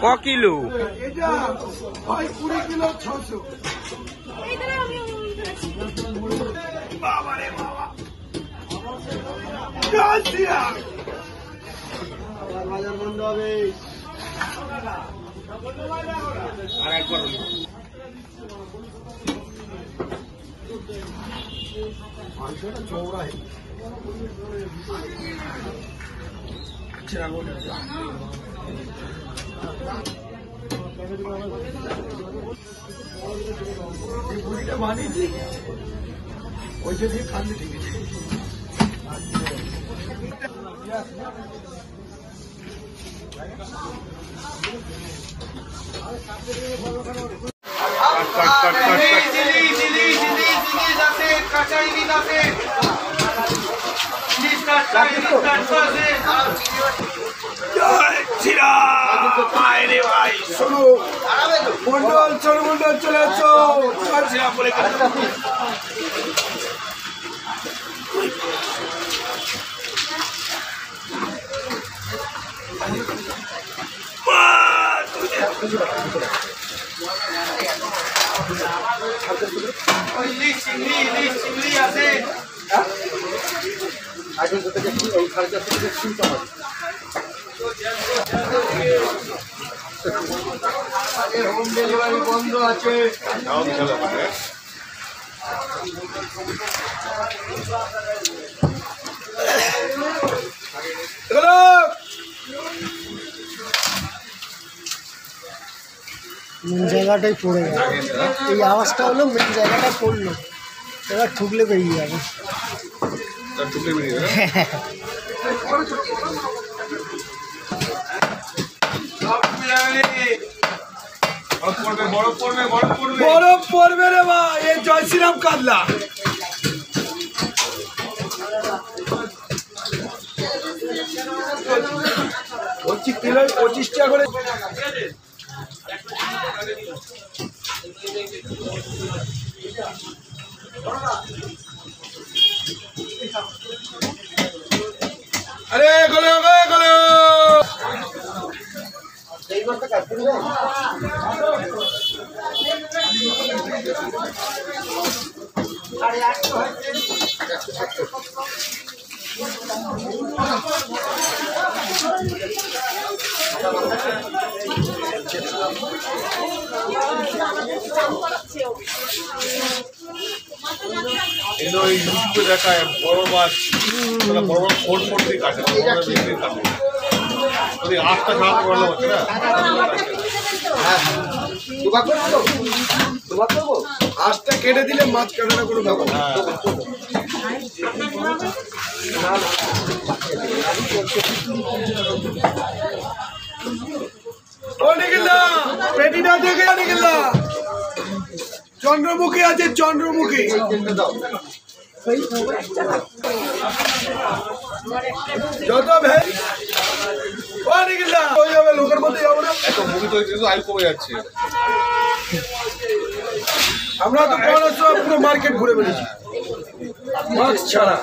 ক কিলো? এটা 20 কিলো 600। বাবা রে বাবা, বাজার বন্ধ হবে। মাংসটা চৌড়ায় পুরিটা বানিয়েছি, ওইটা দিয়ে খালি ঠিক আছে। শোনো মন্ডল, ছোট মন্ডল চলে আসছো। চিংড়ি আছে হোম ডেলিভারি বন্ধ আছে। মেন জায়গাটাই পড়ে গেল, এই আওয়াজটা হলো মেন জায়গাটা পড়লো, এবার ঠুকলে বেরিয়ে যাবে। বরফ পড়বে রে ভাই, এই জয় শ্রীরাম কাতলা। 25 কিলো 25 টাকা করে। আরে গলে গলে এলো ইউটিউবে দেখায় বড় মাছ, বড় বড় ফোন ফোন দিয়ে কাটে, আটটা খাওয়া করলে হচ্ছে না। আঁশটা কেটে দিলে মাছ কাটে না কোনো ব্যাপার। পেটিটা দেখে নিগেলা, চন্দ্রমুখী আছে, চন্দ্রমুখী। যত ভাই হয়ে যাবে, লোকের মধ্যে যাবো না। এত মুভি তো আয়ু কমে যাচ্ছে। আমরা তো পুরো মার্কেট ঘুরে বেড়েছি মাস্ক ছাড়া।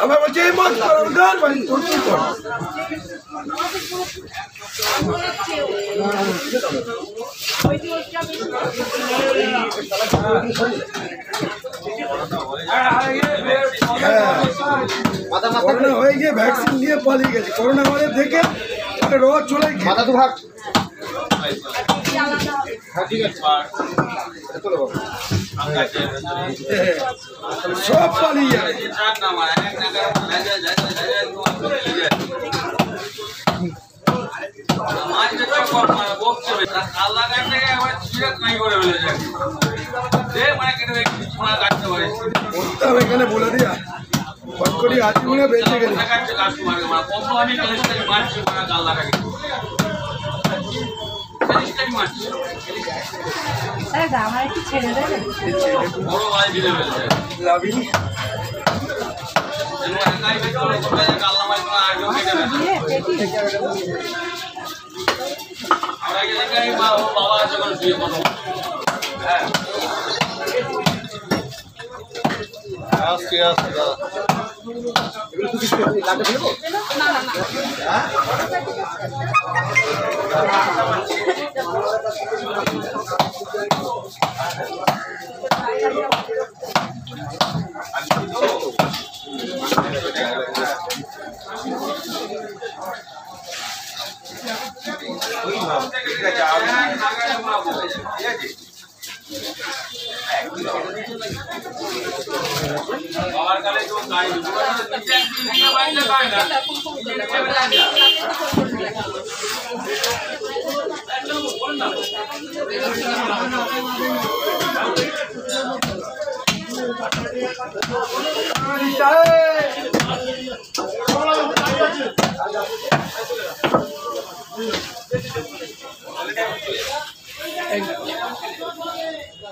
আমরা বলছি এই মাস্ক গান ভাই তোর কি কর। করোনা হয়ে গিয়ে ভ্যাকসিন নিয়ে পালিয়ে গেছে, করোনা হয়ে দেখে রোজ চলে মাথা তো ভাগ। সব পালিয়ে যায়। এখানে বলে দিয়া করি আজকে মনে বেঁচে গেল। আমার একটু ছেড়ে দেবে লাভিনি আস্তে আস্তে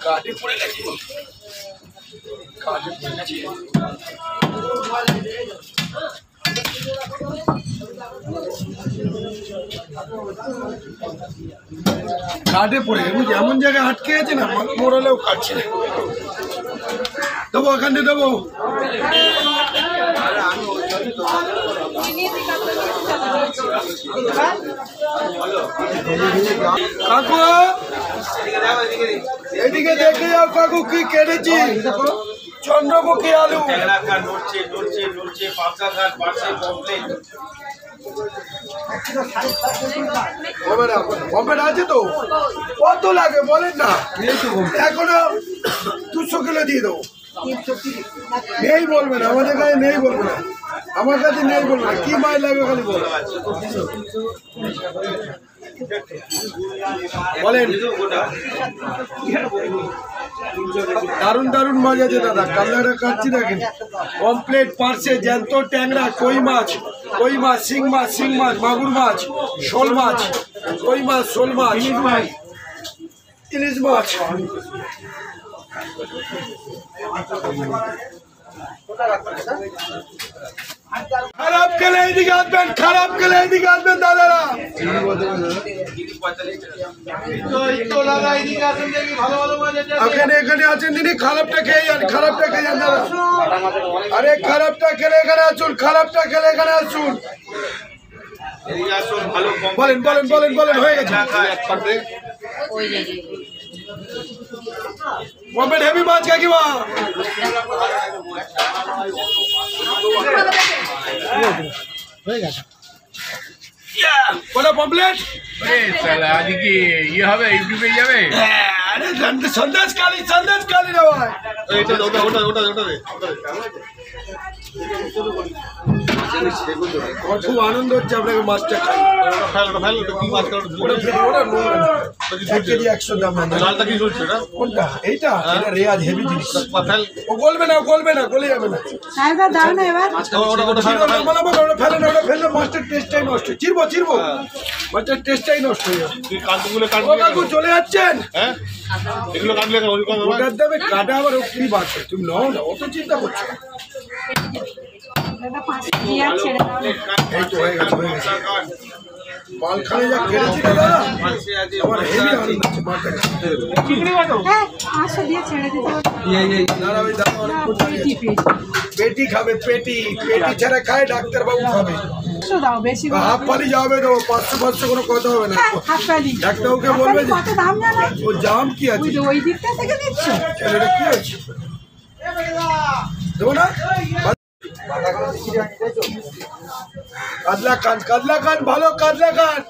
কাটে পড়ে গেছে বুঝি এমন জায়গায় আটকে আছে না মোড়ালেও কাটছে না দেবো এখানে দেবো কাকু এদিকে দেখে যাও কাকু কি কেটেছি চন্দ্রমুখী আলু আছে তো কত লাগে বলেন না এখনো 200 কিলো দিয়ে দেবো নেই বলবে না আমাদের কাছে নেই বলবে না আমার কাছে নেই বলবে না কি মাছ লাগবে খালি বলেন দারুণ দারুণ মাছ আছে দাদা কাল্লাটা কাটছি দেখেন কমপ্লিট পার্সে জ্যান্ত ট্যাংরা কই মাছ শিং মাছ মাগুর মাছ শোল মাছ কই মাছ শোল মাছ ইলিশ মাছ খারাপ খেলে এদিকে আসবেন দাদারা এখানে আছেন দিদি খারাপটা খেয়ে যান দাদা আরে খারাপটা খেলে এখানে আসুন বলেন হয়ে গেছে পমপ্লেট হেভি মাছ কাকিমা হয়ে গেছে কোটা পমপ্লেট আজ কি ইয়ে হবে ইউটিউবে যাবে আরে সন্দেশ কালী রে ভাই খুব আনন্দ হচ্ছে আপনাকে মাছটা খাই 100 দাম কোনটা এইটা রেয়াজ হেভি জিনিস ও গলবে না গলে যাবে না ফেললে মাছটার টেস্টটাই নষ্ট চিরবো মাছটার টেস্টটাই নষ্ট হয়ে যাবে কাকু চলে যাচ্ছেন ওটার দামে কাটা আবার কি বাড়ছে তুমি নাও না অত চিন্তা করছো এই তো হয়ে গেছে মালখানে যা কেটেছি না দাদা আমার হেভি আনন্দ হচ্ছে মাছটা পেটি খাবে পেটি ছাড়া খায় ডাক্তারবাবু খাবে হাফ পালি যাবে তো 500 কোনো কথা হবে না ডাক্তারবাবুকে বলবে ও জাম কি আছে এটা কি আছে দেবো না কাতলা কান ভালো কাতলা কান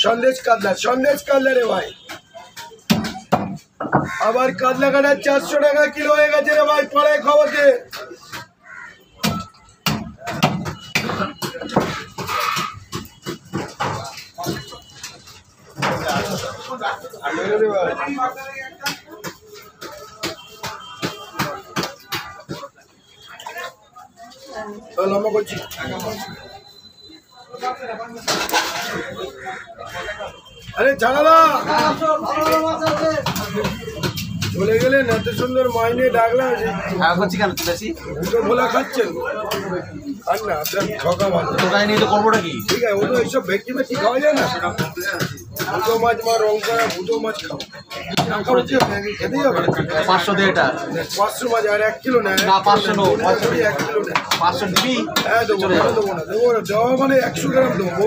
সন্দেশ কাতলা রে ভাই আবার কাতলা কাটা 400 টাকা কিলো হয়ে গেছে রে ভাই পড়ায় খবর দে লম্বা করছি আরে জানালা চলে গেলেন এত সুন্দর মাইনে ডাকলাম ভোলা খাচ্ছেন আর না ঠকা মাছ দোকানে নিয়ে তো করবোটা কি? ঠিক আছে, ও তো এইসব ভেটকি ভেটকি খাওয়া যায় না। ভুটো মাছ মা রং করা ভুটো মাছ খাও, টাকা হচ্ছে খেতেই হবে। 500 দিয়ে এটা 500 মাছ আর 1 কিলো নেয় না, 500 নো, 1 কিলো নেয়। 500 দিবি? হ্যাঁ দেবো না, দেবো না, দেবো না, দেওয়া মানে 100 গ্রাম দেবো।